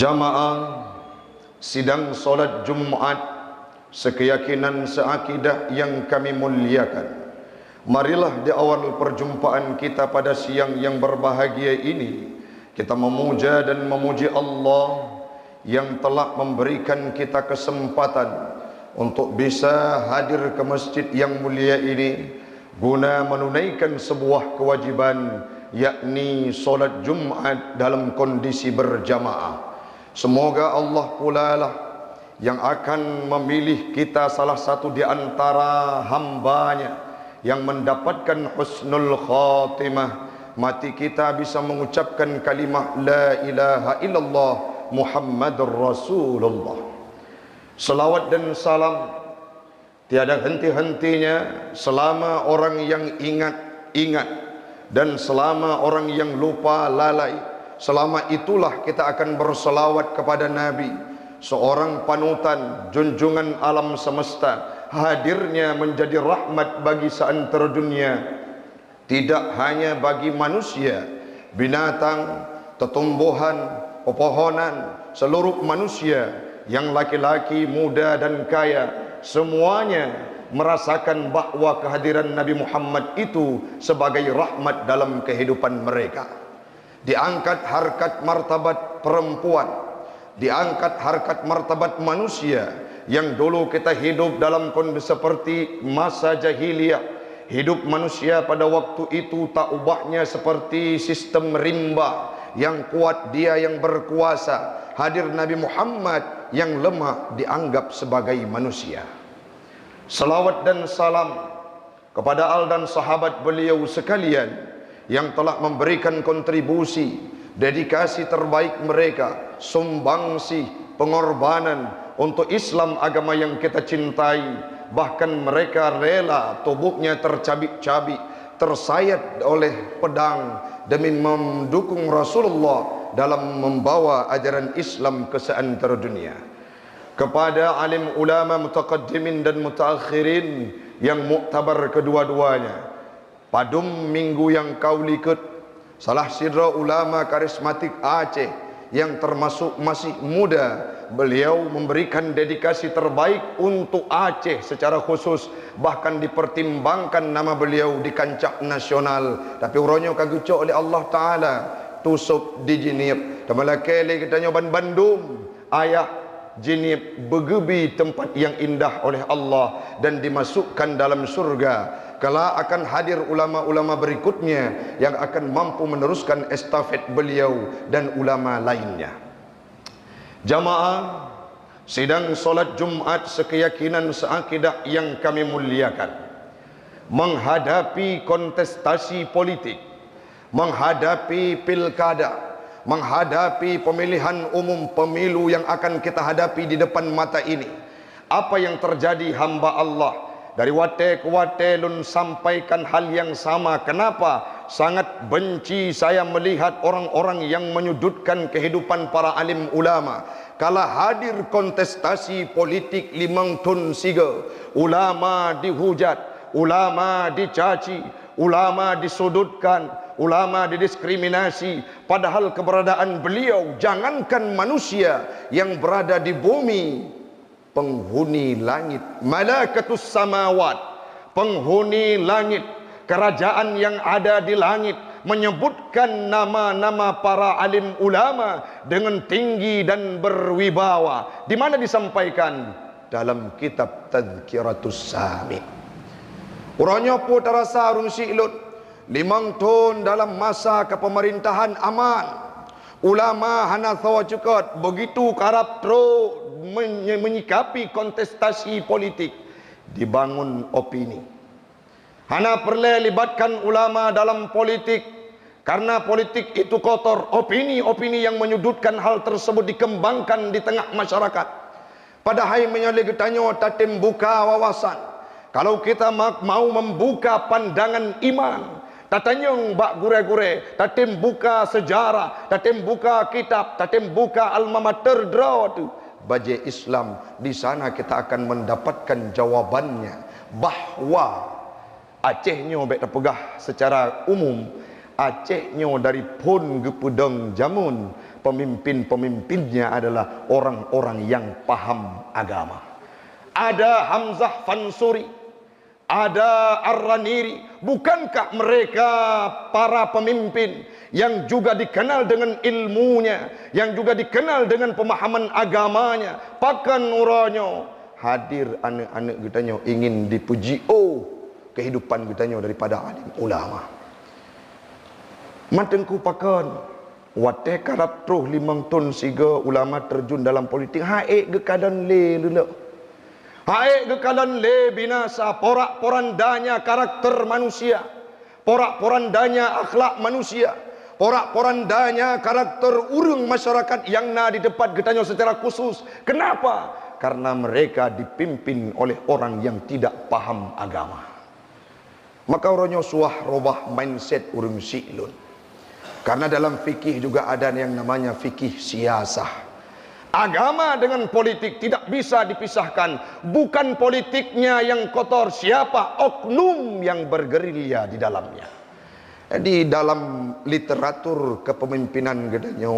Jamaah sidang solat Jumat sekeyakinan seakidah yang kami muliakan. Marilah di awal perjumpaan kita pada siang yang berbahagia ini kita memuja dan memuji Allah yang telah memberikan kita kesempatan untuk bisa hadir ke masjid yang mulia ini guna menunaikan sebuah kewajiban, yakni solat Jumat dalam kondisi berjamaah. Semoga Allah pula lah yang akan memilih kita salah satu di antara hambanya yang mendapatkan husnul khatimah. Mati kita bisa mengucapkan kalimah la ilaha illallah Muhammadur Rasulullah. Selawat dan salam tiada henti-hentinya selama orang yang ingat dan selama orang yang lupa lalai. Selama itulah kita akan berselawat kepada Nabi, seorang panutan junjungan alam semesta. Hadirnya menjadi rahmat bagi seantero dunia, tidak hanya bagi manusia, binatang, tetumbuhan, pepohonan, seluruh manusia yang laki-laki, muda dan kaya, semuanya merasakan bahwa kehadiran Nabi Muhammad itu sebagai rahmat dalam kehidupan mereka. Diangkat harkat martabat perempuan, diangkat harkat martabat manusia yang dulu kita hidup dalam kondisi seperti masa jahiliyah. Hidup manusia pada waktu itu tak ubahnya seperti sistem rimba, yang kuat dia yang berkuasa. Hadir Nabi Muhammad yang lemah dianggap sebagai manusia. Salawat dan salam kepada al dan sahabat beliau sekalian yang telah memberikan kontribusi, dedikasi terbaik mereka, sumbangsi, pengorbanan untuk Islam, agama yang kita cintai. Bahkan mereka rela tubuhnya tercabik-cabik, tersayat oleh pedang demi mendukung Rasulullah dalam membawa ajaran Islam ke seantero dunia. Kepada alim ulama mutaqaddimin dan mutaakhirin yang muktabar kedua-duanya, padum minggu yang kau likut, salah sidra ulama karismatik Aceh yang termasuk masih muda, beliau memberikan dedikasi terbaik untuk Aceh secara khusus, bahkan dipertimbangkan nama beliau di kancah nasional. Tapi uronyo kagucok oleh Allah Ta'ala tusup di Jinib tamalakele kita nyoban Bandung ayah Jinib begebi tempat yang indah oleh Allah dan dimasukkan dalam surga. Kelak akan hadir ulama-ulama berikutnya yang akan mampu meneruskan estafet beliau dan ulama lainnya. Jamaah sidang solat Jumat sekeyakinan seakidah yang kami muliakan, menghadapi kontestasi politik, menghadapi pilkada, menghadapi pemilihan umum, pemilu yang akan kita hadapi di depan mata ini. Apa yang terjadi hamba Allah dari wate ke wate lun sampaikan hal yang sama. Kenapa? Sangat benci saya melihat orang-orang yang menyudutkan kehidupan para alim ulama. Kalau hadir kontestasi politik limang tun siga, ulama dihujat, ulama dicaci, ulama disudutkan, ulama didiskriminasi. Padahal keberadaan beliau, jangankan manusia yang berada di bumi, penghuni langit, malakatus samawat, penghuni langit, kerajaan yang ada di langit, menyebutkan nama-nama para alim ulama dengan tinggi dan berwibawa. Di mana disampaikan? Dalam kitab Tadhkiratus Sami. Uranya pun terasa arun si'lut limang tahun dalam masa kepemerintahan aman. Ulama hana thawa cukot begitu karap tro menyikapi kontestasi politik, dibangun opini. Hana perlu libatkan ulama dalam politik karena politik itu kotor. Opini-opini yang menyudutkan hal tersebut dikembangkan di tengah masyarakat. Padahal menyalih getanyo tatim buka wawasan. Kalau kita mau membuka pandangan iman, tatanyong bak gure-gure, tatim buka sejarah, tatim buka kitab, tatim buka alma mater draw tu baje Islam. Di sana kita akan mendapatkan jawabannya bahwa Acehnya baik terpegah secara umum, Acehnya dari pun gepudeng jamun pemimpin-pemimpinnya adalah orang-orang yang paham agama. Ada Hamzah Fansuri, ada Ar-Raniri. Bukankah mereka para pemimpin yang juga dikenal dengan ilmunya, yang juga dikenal dengan pemahaman agamanya? Pakan uranyo hadir anak-anak kitanya ingin dipuji. Oh, kehidupan kitanya daripada alim ulama. Matengku pakan wate karap truh 5 tahun siga ulama terjun dalam politik. Haik ke keadaan le lula. Haik ke keadaan le binasa. Porak-porandanya karakter manusia. Porak-porandanya akhlak manusia. Porak-porandanya karakter urang masyarakat yang na di depan kitanya secara khusus. Kenapa? Karena mereka dipimpin oleh orang yang tidak paham agama. Maka orangnya suah robah mindset urang si'lun. Karena dalam fikih juga ada yang namanya fikih siasah. Agama dengan politik tidak bisa dipisahkan. Bukan politiknya yang kotor, siapa oknum yang bergerilya di dalamnya. Jadi dalam literatur kepemimpinan gedanya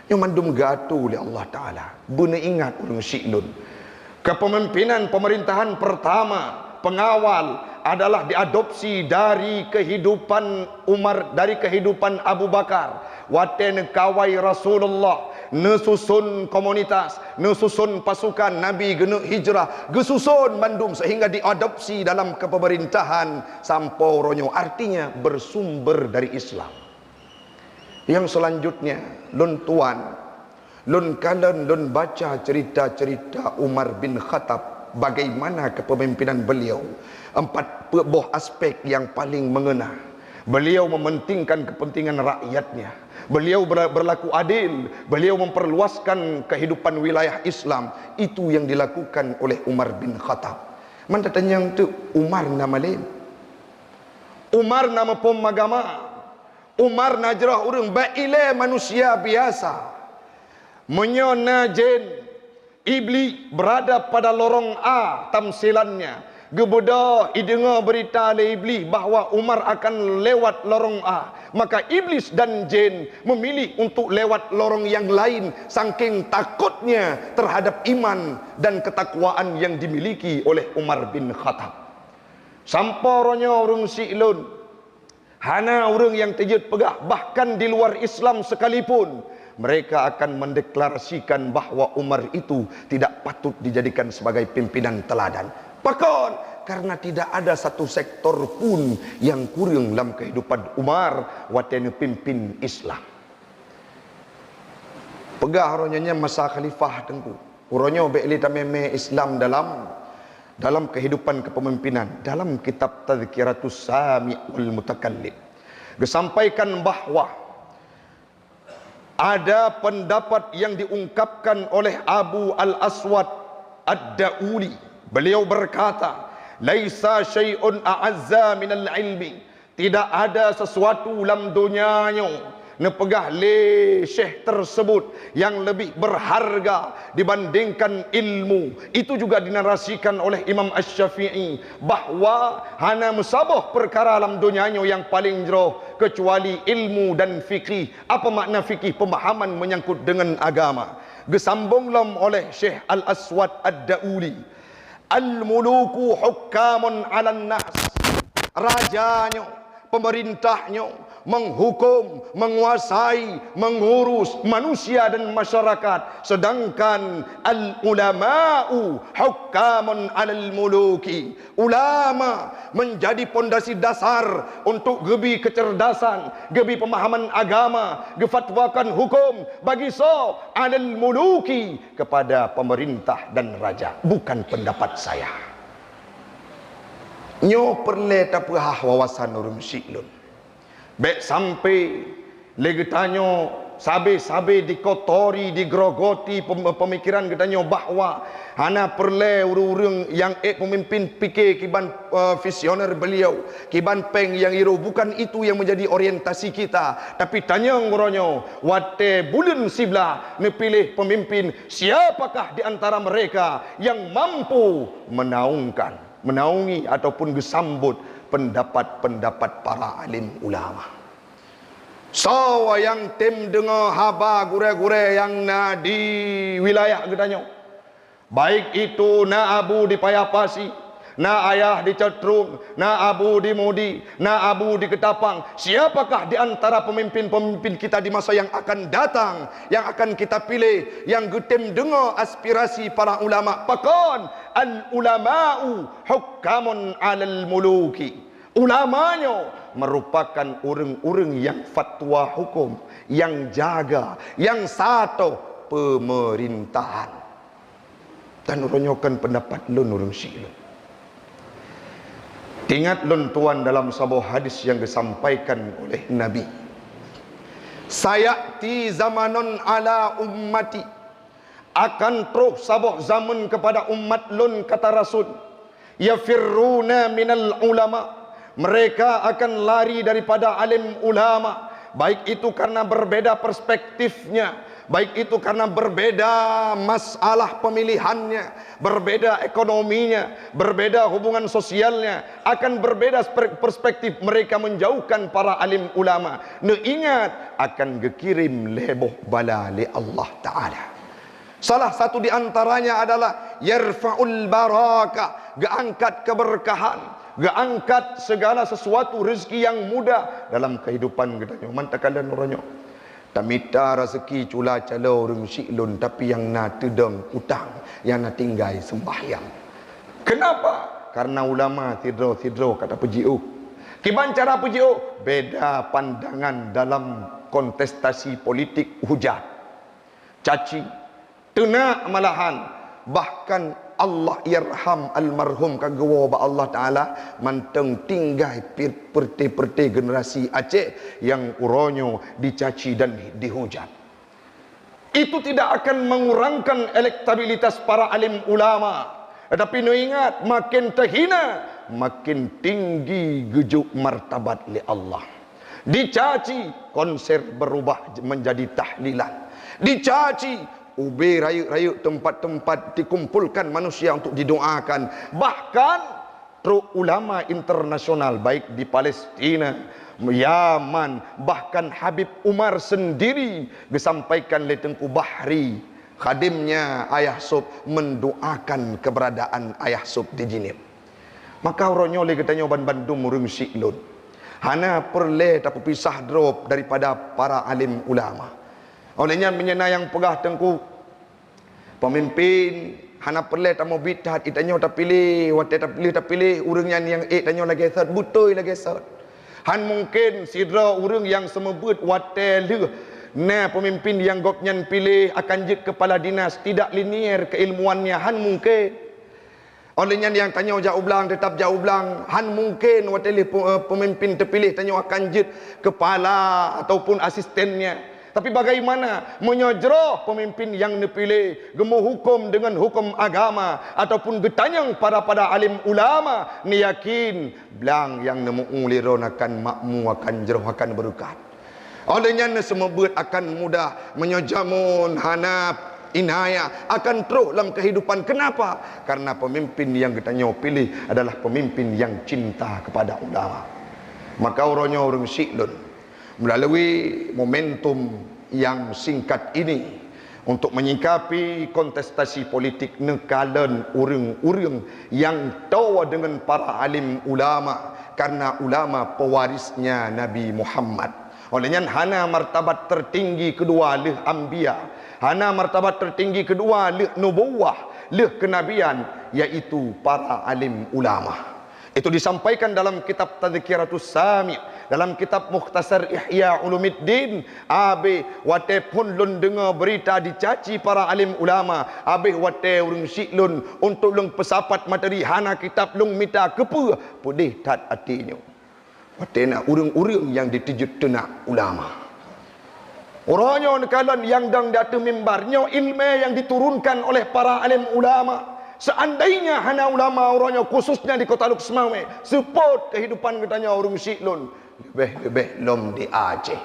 yang mandum gatu oleh Allah Ta'ala. Buna ingat urang si'lun. Kepemimpinan pemerintahan pertama, pengawal adalah diadopsi dari kehidupan Umar, dari kehidupan Abu Bakar. Waten kawai Rasulullah, nesusun komunitas, nesusun pasukan Nabi gena hijrah, gesusun mandum sehingga diadopsi dalam kepemerintahan sampau ronyo. Artinya bersumber dari Islam. Yang selanjutnya, lun tuan, lun kalian lun baca cerita-cerita Umar bin Khattab, bagaimana kepemimpinan beliau. 4 buah aspek yang paling mengena. Beliau mementingkan kepentingan rakyatnya. Beliau berlaku adil. Beliau memperluaskan kehidupan wilayah Islam. Itu yang dilakukan oleh Umar bin Khattab. Mana tanya tu Umar nama lain. Umar nama pom agama. Umar najrah urang baile manusia biasa. Menyona jin iblis berada pada lorong A tamsilannya. Gebodoh idengar berita oleh iblis bahawa Umar akan lewat lorong A. Maka iblis dan jin memilih untuk lewat lorong yang lain saking takutnya terhadap iman dan ketakwaan yang dimiliki oleh Umar bin Khattab. Sampai orang si'lun, hana orang yang terjud pegah, bahkan di luar Islam sekalipun, mereka akan mendeklarasikan bahawa Umar itu tidak patut dijadikan sebagai pimpinan teladan. Pakon, karena tidak ada satu sektor pun yang kurang dalam kehidupan Umar watene pimpin Islam. Pegah orangnya masa khalifah tengku. Orangnya be'li tameme Islam dalam kehidupan kepemimpinan. Dalam kitab Tadhkiratus Sami' wal Mutakallim disampaikan bahawa ada pendapat yang diungkapkan oleh Abu Al-Aswad Ad-Dauli. Beliau berkata, "Laisa syai'un a'azza minal ilmi." Tidak ada sesuatu dalam dunianya nepegah le syekh tersebut yang lebih berharga dibandingkan ilmu. Itu juga dinarasikan oleh Imam Asy-Syafi'i bahawa hana musabah perkara dalam dunianya yang paling jauh kecuali ilmu dan fikih. Apa makna fikih? Pemahaman menyangkut dengan agama. Gesambunglam oleh Syekh Al-Aswad Ad-Dauli, al-muluku hukamun 'alan nas. Rajanya, pemerintahnya menghukum, menguasai, mengurus manusia dan masyarakat. Sedangkan al-ulama'u hukamun 'alal muluki. Ulama menjadi pondasi dasar untuk gebi kecerdasan, gebi pemahaman agama, gefatwakan hukum bagi so 'alal muluki, kepada pemerintah dan raja. Bukan pendapat saya. Nyo perle tapah wawasan urung si'lun. Baik sampai legetanyo sabe-sabe dikotori, digrogoti pemikiran getanyo bahawa hana perle urung-urung yang pemimpin fikir kiban visioner beliau, kiban peng yang iru. Bukan itu yang menjadi orientasi kita. Tapi tanya ngoronyo, wate bulan sibla nepilih pemimpin, siapakah di antara mereka yang mampu menaungi ataupun gesambut pendapat-pendapat para alim ulama. So yang tim dengar haba gure-gure yang na di wilayah gedanyo. Baik itu na abu di Payapasi, na ayah di Cetrung, na abu di Mudi, na abu di Ketapang. Siapakah di antara pemimpin-pemimpin kita di masa yang akan datang, yang akan kita pilih, yang getem dengar aspirasi para ulama? Pakon al ulama'u hukamun alal muluki. Ulamanya merupakan orang-orang yang fatwa hukum, yang jaga, yang satu pemerintahan. Dan ronyokan pendapat lun orang Syiah. Ingat lun tuan dalam sebuah hadis yang disampaikan oleh Nabi. Sayati zamanon ala ummati. Akan terus sebuah zaman kepada umat lun, kata Rasul. Yafirruna minal ulama. Mereka akan lari daripada alim ulama. Baik itu karena berbeda perspektifnya, baik itu karena berbeda masalah pemilihannya, berbeda ekonominya, berbeda hubungan sosialnya, akan berbeda perspektif. Mereka menjauhkan para alim ulama. Ingat, akan gekirim leboh bala li Allah Ta'ala. Salah satu di antaranya adalah yarfa'ul baraka, geangkat keberkahan, geangkat segala sesuatu rezeki yang mudah dalam kehidupan kita. Mantakkan orangnya tamita rezeki cula cala orang syiklun, tapi yang na tedeng utang, yang na tinggai sembahyang. Kenapa? Karena ulama tidro kata PGO. Kiban cara PGO? Beda pandangan dalam kontestasi politik hujat, caci, tenak malahan. Bahkan Allah yarham almarhum kagawa ba Allah Ta'ala manteng tinggai perti generasi Aceh yang uronyo dicaci dan dihujat. Itu tidak akan mengurangkan elektabilitas para alim ulama. Tetapi ingat, makin terhina, makin tinggi gejuk martabat li Allah. Dicaci, konser berubah menjadi tahlilan. Dicaci, ubi rayu-rayu tempat-tempat dikumpulkan manusia untuk didoakan. Bahkan truk ulama internasional baik di Palestina, Yaman, bahkan Habib Umar sendiri disampaikan oleh Tengku Bahri, khadimnya Ayah Sub, mendoakan keberadaan Ayah Sub di Jinib. Maka orangnya oleh katanya ban Bandung murung siklun. Hana perle tak pisah drop daripada para alim ulama. Olehnya menyena yang pegah Tengku pemimpin hana perle tak mau bidat itanya tak pilih, wate tak pilih urangnya yang tanya lagi sat butoi lagi sat. Han mungkin sidra urang yang semebut wate le nah pemimpin yang gopnyan pilih akan jid kepala dinas, tidak linier keilmuannya. Han mungkin olehnya yang tanya jauh belang tetap jauh belang. Han mungkin wate pemimpin terpilih tanya akan jid kepala ataupun asistennya. Tapi bagaimana menyojroh pemimpin yang dipilih gemu hukum dengan hukum agama ataupun getanyang pada alim ulama, ni yakin belang yang nemu uliron akan makmu, akan jeroh, akan berkat. Olehnya semebut akan mudah menyojamun hanap inaya akan terus dalam kehidupan. Kenapa? Karena pemimpin yang getanya pilih adalah pemimpin yang cinta kepada ulama. Maka orang syiklun melalui momentum yang singkat ini untuk menyikapi kontestasi politik nekalan urang-urang yang tahu dengan para alim ulama, karena ulama pewarisnya Nabi Muhammad. Olehnya hana martabat tertinggi kedua leh anbiya, hana martabat tertinggi kedua leh nubuwah, leh kenabian, yaitu para alim ulama. Itu disampaikan dalam kitab Tadhkiratus Sami', dalam kitab Mukhtasar Ihya Ulumuddin. Abe wate pun lun dengar berita dicaci para alim ulama, abe wate urang syiklun untuk lung pesapat materi hana kitab lung mita kepa pudih tat artinya. Wate nak urang-urang yang ditujut tenak ulama. Orangnya nekalan yang dang datu mimbarnya ilmu yang diturunkan oleh para alim ulama. Seandainya hana ulama orangnya khususnya di Kota Luk Semawe support kehidupan katanya orang syiklun lebih lom di Aceh,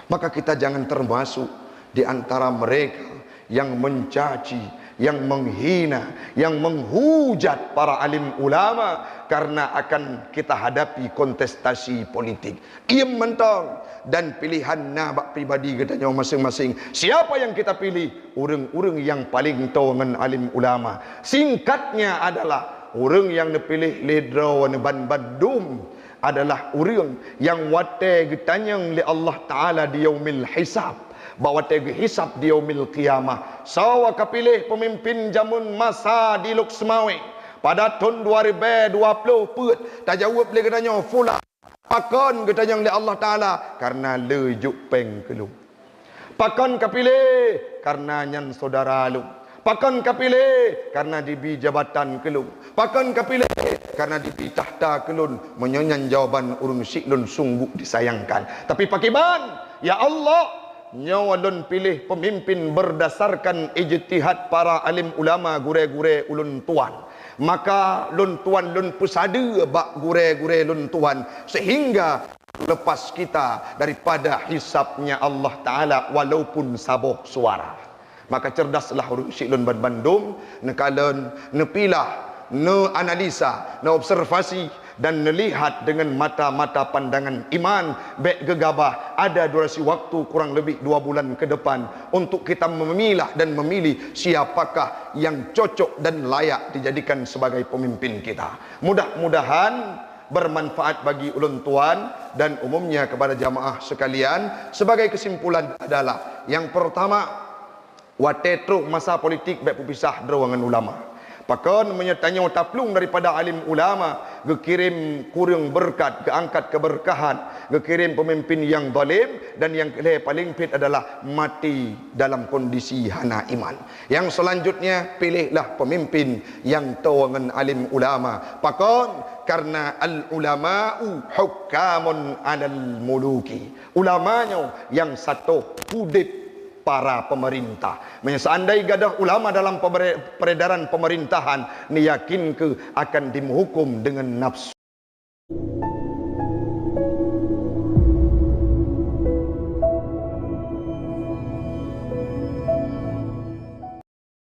maka kita jangan termasuk di antara mereka yang mencaci, yang menghina, yang menghujat para alim ulama, karena akan kita hadapi kontestasi politik. Ia mentang dan pilihan nabak pribadi katanya masing-masing. Siapa yang kita pilih? Orang-orang yang paling tahu dengan alim ulama. Singkatnya adalah orang yang dipilih ledra wan bandum adalah orang yang wate getanyang li Allah Taala di yaumil hisab. Bahawa tegi hisab di yaumil qiyamah. Sawa kapilih pemimpin jamun masa di Luk Semawe pada tahun 2020 put tak jawab boleh katanya fulan pakon katanya oleh Allah Taala karena lejuk peng kelum. Pakon kapilih karena nyan saudara lu. Pakon kapilih karena dibi jabatan kelum. Pakon kapilih karena dibi tahta kelun. Menyanyan jawaban urung siklun sungguh disayangkan. Tapi pakiban, ya Allah, nyawa lun pilih pemimpin berdasarkan ijtihad para alim ulama gure-gure ulun tuan. Maka lun tuan lun pusada bak gure-gure lun tuan sehingga lepas kita daripada hisabnya Allah Ta'ala walaupun sabuh suara. Maka cerdaslah urus lun bandum nekalan nepilah ne analisa, ne observasi dan melihat dengan mata-mata pandangan iman baik gegabah. Ada durasi waktu kurang lebih 2 bulan ke depan untuk kita memilah dan memilih siapakah yang cocok dan layak dijadikan sebagai pemimpin kita. Mudah-mudahan bermanfaat bagi ulun tuan dan umumnya kepada jamaah sekalian. Sebagai kesimpulan adalah yang pertama, watetro masa politik baik pisah dewangan ulama. Pakon menyertanya taplung daripada alim ulama, gekirim kurang berkat, keangkat keberkahan, gekirim pemimpin yang zalim, dan yang paling pit adalah mati dalam kondisi hana iman. Yang selanjutnya, pilihlah pemimpin yang tahu dengan alim ulama. Pakon karena al ulama'u hukamun alal muluki. Ulamanya yang satu hudib para pemerintah. Seandai gadah ulama dalam peredaran pemerintahan, ni yakin ke akan dihukum dengan nafsu.